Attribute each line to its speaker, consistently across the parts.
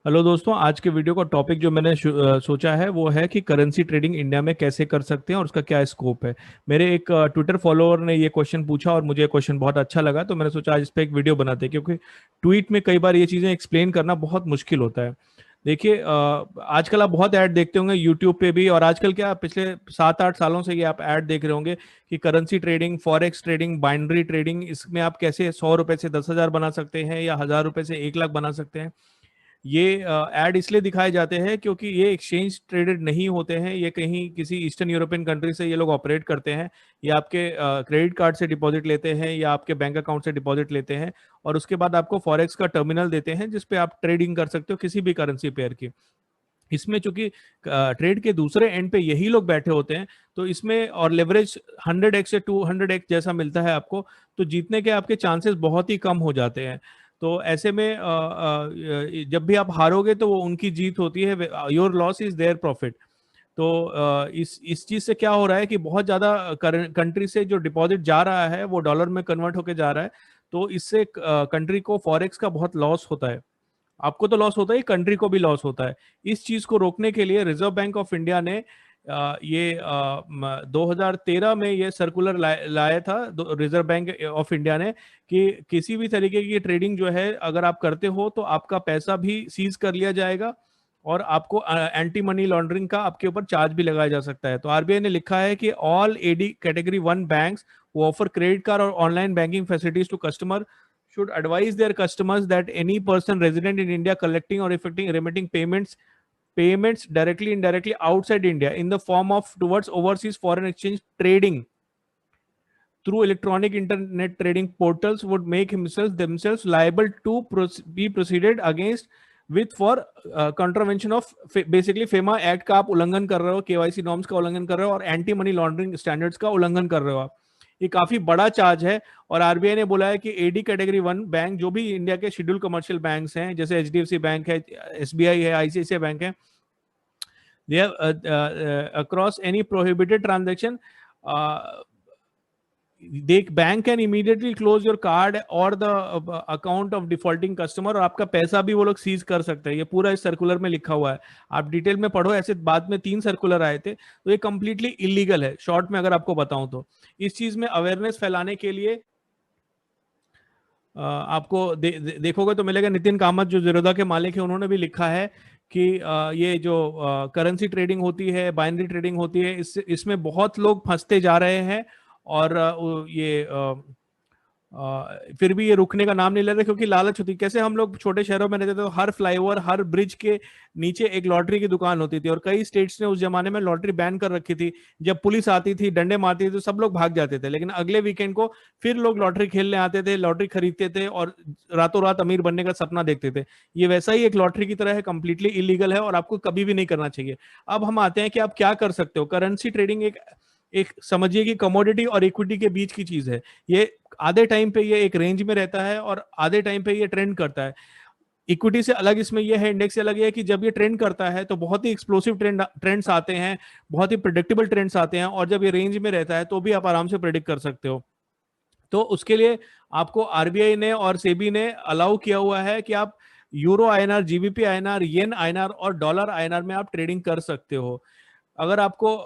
Speaker 1: Hello दोस्तों, आज के वीडियो का टॉपिक जो मैंने सोचा है वो है कि करेंसी ट्रेडिंग इंडिया में कैसे कर सकते हैं और उसका क्या स्कोप है। मेरे एक ट्विटर फॉलोअर ने ये क्वेश्चन पूछा और मुझे क्वेश्चन बहुत अच्छा लगा, तो मैंने सोचा आज इस पे एक वीडियो बनाते हैं, क्योंकि ट्वीट में कई बार ये चीज़ें एक्सप्लेन करना बहुत मुश्किल होता है। देखिए, आजकल आप बहुत ऐड देखते होंगे यूट्यूब पे भी, और आजकल क्या पिछले 7-8 सालों से ये आप ऐड देख रहे होंगे कि currency trading, forex trading, binary trading, इसमें आप कैसे 100 रुपए से 10,000 बना सकते हैं या 1,000 रुपए से 1 लाख बना सकते हैं। ये ऐड इसलिए दिखाए जाते हैं क्योंकि ये एक्सचेंज ट्रेडेड नहीं होते हैं, ये कहीं किसी ईस्टर्न यूरोपियन कंट्री से ये लोग ऑपरेट करते हैं, या आपके क्रेडिट कार्ड से डिपॉजिट लेते हैं या आपके बैंक अकाउंट से डिपॉजिट लेते हैं, और उसके बाद आपको फॉरेक्स का टर्मिनल देते हैं जिसपे आप ट्रेडिंग कर सकते हो किसी भी करेंसी पेयर की। इसमें चूंकि ट्रेड के दूसरे एंड पे यही लोग बैठे होते हैं, तो इसमें और लेवरेज 100x से 200x जैसा मिलता है आपको, तो जीतने के आपके चांसेस बहुत ही कम हो जाते हैं। तो ऐसे में जब भी आप हारोगे तो वो उनकी जीत होती है, your loss is their profit. तो इस चीज से क्या हो रहा है कि बहुत ज्यादा कंट्री से जो डिपॉजिट जा रहा है वो डॉलर में कन्वर्ट होके जा रहा है, तो इससे कंट्री को फॉरेक्स का बहुत लॉस होता है। आपको तो लॉस होता है, कंट्री को भी लॉस होता है। इस चीज को रोकने के लिए रिजर्व बैंक ऑफ इंडिया ने 2013 में ये सर्कुलर लाया था, रिजर्व बैंक ऑफ इंडिया ने, कि किसी भी तरीके की ट्रेडिंग जो है अगर आप करते हो तो आपका पैसा भी सीज कर लिया जाएगा, और आपको एंटी मनी लॉन्ड्रिंग का आपके ऊपर चार्ज भी लगाया जा सकता है। तो आरबीआई ने लिखा है कि all AD category 1 banks who offer credit card or online banking facilities to customer should advise their customers that any person resident in India collecting or effecting remitting payments directly indirectly outside India in the form of towards overseas foreign exchange trading through electronic internet trading portals would make themselves liable to be proceeded against with for contravention of basically FEMA act का आप उल्लंघन कर रहे हो, KYC norms का उल्लंघन कर रहे हो और एंटी मनी लॉन्ड्रिंग स्टैंडर्ड्स का उल्लंघन कर रहे हो आप। ये काफी बड़ा चार्ज है, और आरबीआई ने बोला है कि एडी कैटेगरी 1 बैंक जो भी इंडिया के शेड्यूल कमर्शियल बैंक्स हैं, जैसे एचडीएफसी बैंक है, एसबीआई है, आईसीआईसीआई बैंक है, they have across any prohibited transaction, they bank can immediately close your card or the account of defaulting customer, और आपका पैसा भी वो लोग सीज कर सकते हैं। ये पूरा इस सर्कुलर में लिखा हुआ है, आप डिटेल में पढ़ो। ऐसे बाद में 3 सर्कुलर आए थे, तो ये कंप्लीटली इलीगल है, शॉर्ट में अगर आपको बताऊं तो। इस चीज में अवेयरनेस फैलाने के लिए आपको देखोगे तो मिलेगा, नितिन कामत जो जीरोधा के मालिक है उन्होंने भी लिखा है कि ये जो करेंसी ट्रेडिंग होती है, बाइनरी ट्रेडिंग होती है, इसमें बहुत लोग फंसते जा रहे हैं, और ये फिर भी ये रुकने का नाम नहीं ले रहे, क्योंकि लालच होती है। कैसे हम लोग छोटे शहरों में रहते थे तो हर फ्लाईओवर, हर ब्रिज के नीचे एक लॉटरी की दुकान होती थी, और कई स्टेट्स ने उस जमाने में लॉटरी बैन कर रखी थी। जब पुलिस आती थी, डंडे मारती थी, तो सब लोग भाग जाते थे, लेकिन अगले वीकेंड को फिर लोग लॉटरी खेलने आते थे, लॉटरी खरीदते थे और रातों रात अमीर बनने का सपना देखते थे। ये वैसा ही एक लॉटरी की तरह है, कंप्लीटली इलीगल है और आपको कभी भी नहीं करना चाहिए। अब हम आते हैं कि आप क्या कर सकते हो। करेंसी ट्रेडिंग एक एक समझिए कि कमोडिटी और इक्विटी के बीच की चीज है। ये आधे टाइम पे ये एक रेंज में रहता है और आधे टाइम पे ये ट्रेंड करता है। इक्विटी से अलग इसमें यह है, इंडेक्स से अलग है कि जब ये ट्रेंड करता है तो बहुत ही एक्सप्लोसिव ट्रेंड्स आते हैं, बहुत ही प्रिडिक्टेबल ट्रेंड्स आते हैं, और जब ये रेंज में रहता है तो भी आप आराम से प्रिडिक्ट कर सकते हो। तो उसके लिए आपको आरबीआई ने और सेबी ने अलाउ किया हुआ है कि आप यूरो आईएनआर, जीबीपी आईएनआर, येन आईएनआर और डॉलर आईएनआर में आप ट्रेडिंग कर सकते हो। अगर आपको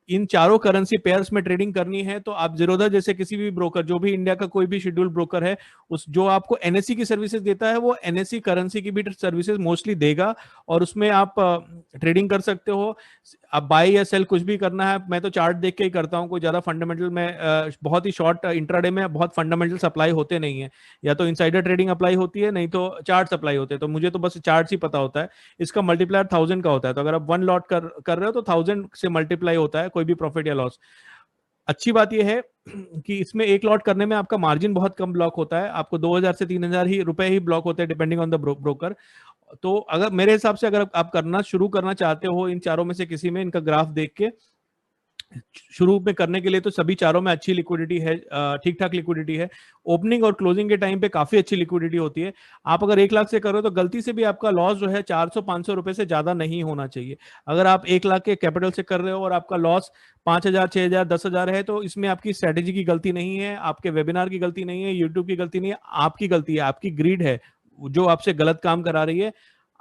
Speaker 1: इन चारों करेंसी पेयर्स में ट्रेडिंग करनी है तो आप जीरोधा जैसे किसी भी ब्रोकर, जो भी इंडिया का कोई भी शेड्यूल ब्रोकर है, उस जो आपको एनएससी की सर्विसेज देता है, वो एनएससी करेंसी की भी सर्विसेज मोस्टली देगा, और उसमें आप ट्रेडिंग कर सकते हो। आप बाय या सेल कुछ भी करना है, मैं तो चार्ट देख के ही करता हूँ, कोई ज्यादा फंडामेंटल में बहुत ही शॉर्ट इंट्राडे में बहुत फंडामेंटल सप्लाई होते नहीं है, या तो इनसाइडर ट्रेडिंग अप्लाई होती है, नहीं तो चार्ट सप्लाई होते हैं। तो मुझे तो बस चार्ट ही पता होता है। इसका मल्टीप्लायर 1000 का होता है, तो अगर आप 1 लॉट कर रहे हो तो 1000 से मल्टीप्लाई होता है कोई भी प्रॉफिट या लॉस। अच्छी बात यह है कि इसमें 1 लॉट करने में आपका मार्जिन बहुत कम ब्लॉक होता है, आपको 2000 से 3000 ही रुपए ही ब्लॉक होते हैं, डिपेंडिंग ऑन द ब्रोकर। तो अगर मेरे हिसाब से अगर आप करना शुरू करना चाहते हो इन चारों में से किसी में, इनका ग्राफ देख के शुरू में करने के लिए, तो सभी चारों में अच्छी लिक्विडिटी है, ठीक ठाक लिक्विडिटी है। ओपनिंग और क्लोजिंग के टाइम पे काफी अच्छी लिक्विडिटी होती है। आप अगर 1 लाख से करो तो गलती से भी आपका लॉस जो है 400-500 रुपए से ज्यादा नहीं होना चाहिए। अगर आप 1 लाख के कैपिटल से कर रहे हो और आपका लॉस 5,000, 6,000, 10,000 है, तो इसमें आपकी स्ट्रेटेजी की गलती नहीं है, आपके वेबिनार की गलती नहीं है, यूट्यूब की गलती नहीं है, आपकी गलती है, आपकी ग्रीड है जो आपसे गलत काम करा रही है।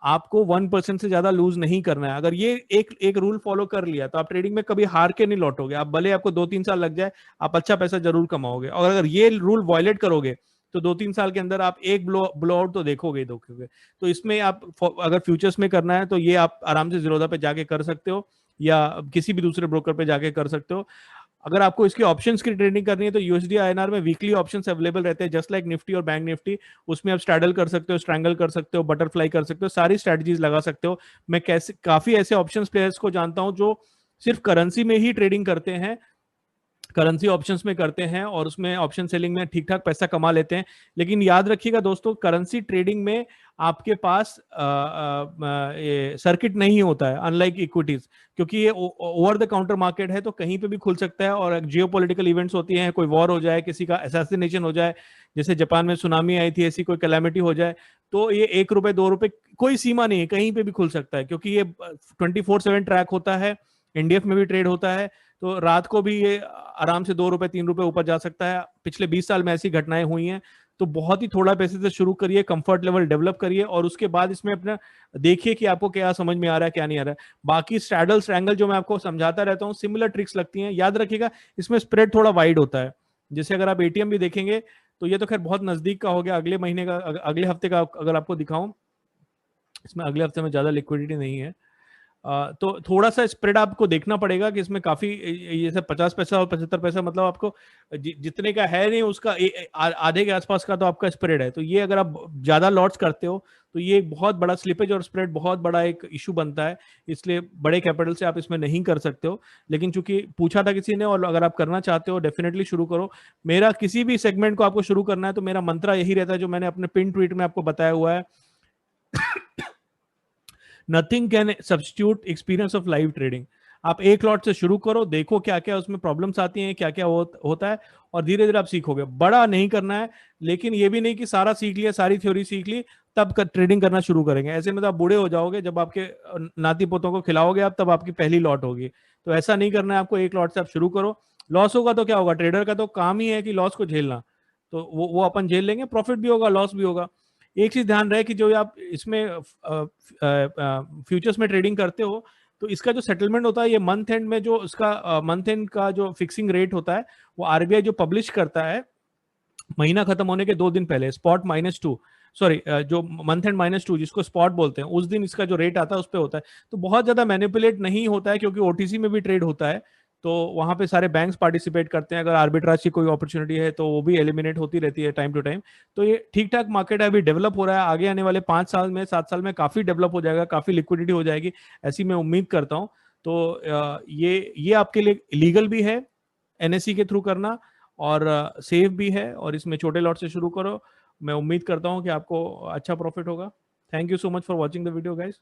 Speaker 1: आपको 1% से ज्यादा लूज नहीं करना है। अगर ये एक एक रूल फॉलो कर लिया तो आप ट्रेडिंग में कभी हार के नहीं लौटोगे। आप भले आपको 2-3 साल लग जाए, आप अच्छा पैसा जरूर कमाओगे। और अगर ये रूल वायलेट करोगे तो 2-3 साल के अंदर आप एक ब्लो आउट तो देखोगे। तो इसमें आप अगर फ्यूचर्स में करना है तो ये आप आराम से ज़ीरोधा पे जाके कर सकते हो, या किसी भी दूसरे ब्रोकर पे जाके कर सकते हो। अगर आपको इसकी ऑप्शंस की ट्रेडिंग करनी है तो यूएसडी आईएनआर में वीकली ऑप्शंस अवेलेबल रहते हैं, जस्ट लाइक निफ्टी और बैंक निफ्टी। उसमें आप स्ट्रैडल कर सकते हो, स्ट्रैंगल कर सकते हो, बटरफ्लाई कर सकते हो, सारी स्ट्रेटजीज लगा सकते हो। मैं कैसे काफी ऐसे ऑप्शंस प्लेयर्स को जानता हूं जो सिर्फ करेंसी में ही ट्रेडिंग करते हैं, करेंसी ऑप्शंस में करते हैं और उसमें ऑप्शन सेलिंग में ठीक ठाक पैसा कमा लेते हैं। लेकिन याद रखिएगा दोस्तों, करेंसी ट्रेडिंग में आपके पास सर्किट नहीं होता है, अनलाइक इक्विटीज, क्योंकि ये ओवर द काउंटर मार्केट है, तो कहीं पे भी खुल सकता है। और जियोपॉलिटिकल इवेंट्स होती हैं, कोई वॉर हो जाए, किसी का असैसिनेशन हो जाए, जैसे जापान में सुनामी आई थी, ऐसी कोई कैलामिटी हो जाए, तो ये 1 रुपए 2 रुपए कोई सीमा नहीं है, कहीं पे भी खुल सकता है, क्योंकि ये 24/7 ट्रैक होता है। एनडीएफ में भी ट्रेड होता है, तो रात को भी ये आराम से 2 रुपए 3 रुपए ऊपर जा सकता है। पिछले 20 साल में ऐसी घटनाएं हुई हैं। तो बहुत ही थोड़ा पैसे से शुरू करिए, कंफर्ट लेवल डेवलप करिए, और उसके बाद इसमें अपना देखिए कि आपको क्या समझ में आ रहा है, क्या नहीं आ रहा है। बाकी स्ट्रैडल स्ट्रैंगल जो मैं आपको समझाता रहता हूँ, सिमिलर ट्रिक्स लगती हैं। याद रखिएगा, इसमें स्प्रेड थोड़ा वाइड होता है। जैसे अगर आप एटीएम भी देखेंगे, तो ये तो खैर बहुत नजदीक का हो गया, अगले महीने का, अगले हफ्ते का अगर आपको दिखाऊं, इसमें अगले हफ्ते में ज्यादा लिक्विडिटी नहीं है। तो थोड़ा सा स्प्रेड आपको देखना पड़ेगा कि इसमें काफी ये सब 50 पैसा और 75 पैसा, मतलब आपको जितने का है नहीं उसका आधे के आसपास का तो आपका स्प्रेड है। तो ये अगर आप ज्यादा लॉट्स करते हो तो ये एक बहुत बड़ा स्लिपेज और स्प्रेड बहुत बड़ा एक इशू बनता है। इसलिए बड़े कैपिटल से आप इसमें नहीं कर सकते हो। लेकिन चूंकि पूछा था किसी ने, और अगर आप करना चाहते हो डेफिनेटली शुरू करो। मेरा किसी भी सेगमेंट को आपको शुरू करना है तो मेरा मंत्रा यही रहता है, जो मैंने अपने पिन ट्वीट में आपको बताया हुआ है। Nothing can substitute experience of live trading. आप एक लॉट से शुरू करो, देखो क्या क्या उसमें प्रॉब्लम्स आती हैं, क्या क्या होता है, और धीरे धीरे आप सीखोगे। बड़ा नहीं करना है, लेकिन ये भी नहीं कि सारा सीख लिया, सारी थ्योरी सीख ली, तब ट्रेडिंग करना शुरू करेंगे। ऐसे में तो आप बूढ़े हो जाओगे, जब आपके नाती पोतों को खिलाओगे आप, तब आपकी पहली लॉट होगी। तो ऐसा नहीं करना है आपको, एक लॉट से आप शुरू करो। लॉस होगा तो क्या होगा, ट्रेडर का तो काम ही है कि लॉस को झेलना, तो वो अपन झेल लेंगे। प्रॉफिट भी होगा, लॉस भी होगा। एक चीज ध्यान रहे कि जो आप इसमें फ्यूचर्स में ट्रेडिंग करते हो, तो इसका जो सेटलमेंट होता है, ये मंथ एंड में जो इसका मंथ एंड का जो फिक्सिंग रेट होता है, वो आरबीआई जो पब्लिश करता है महीना खत्म होने के 2 दिन पहले, स्पॉट -2, सॉरी जो मंथ एंड -2 जिसको स्पॉट बोलते हैं, उस दिन इसका जो रेट आता है उस पर होता है। तो बहुत ज्यादा मैनिपुलेट नहीं होता है, क्योंकि ओटीसी में भी ट्रेड होता है, तो वहां पे सारे बैंक्स पार्टिसिपेट करते हैं। अगर आर्बिट्राज की कोई अपॉर्चुनिटी है तो वो भी एलिमिनेट होती रहती है टाइम टू टाइम। तो ये ठीक ठाक मार्केट है, अभी डेवलप हो रहा है। आगे आने वाले 5 साल में, 7 साल में काफी डेवलप हो जाएगा, काफी लिक्विडिटी हो जाएगी, ऐसी मैं उम्मीद करता हूँ। तो ये आपके लिए लीगल भी है एनएससी के थ्रू करना, और सेफ भी है, और इसमें छोटे लॉट से शुरू करो। मैं उम्मीद करता हूँ कि आपको अच्छा प्रॉफिट होगा। Thank you so much for watching the video guys.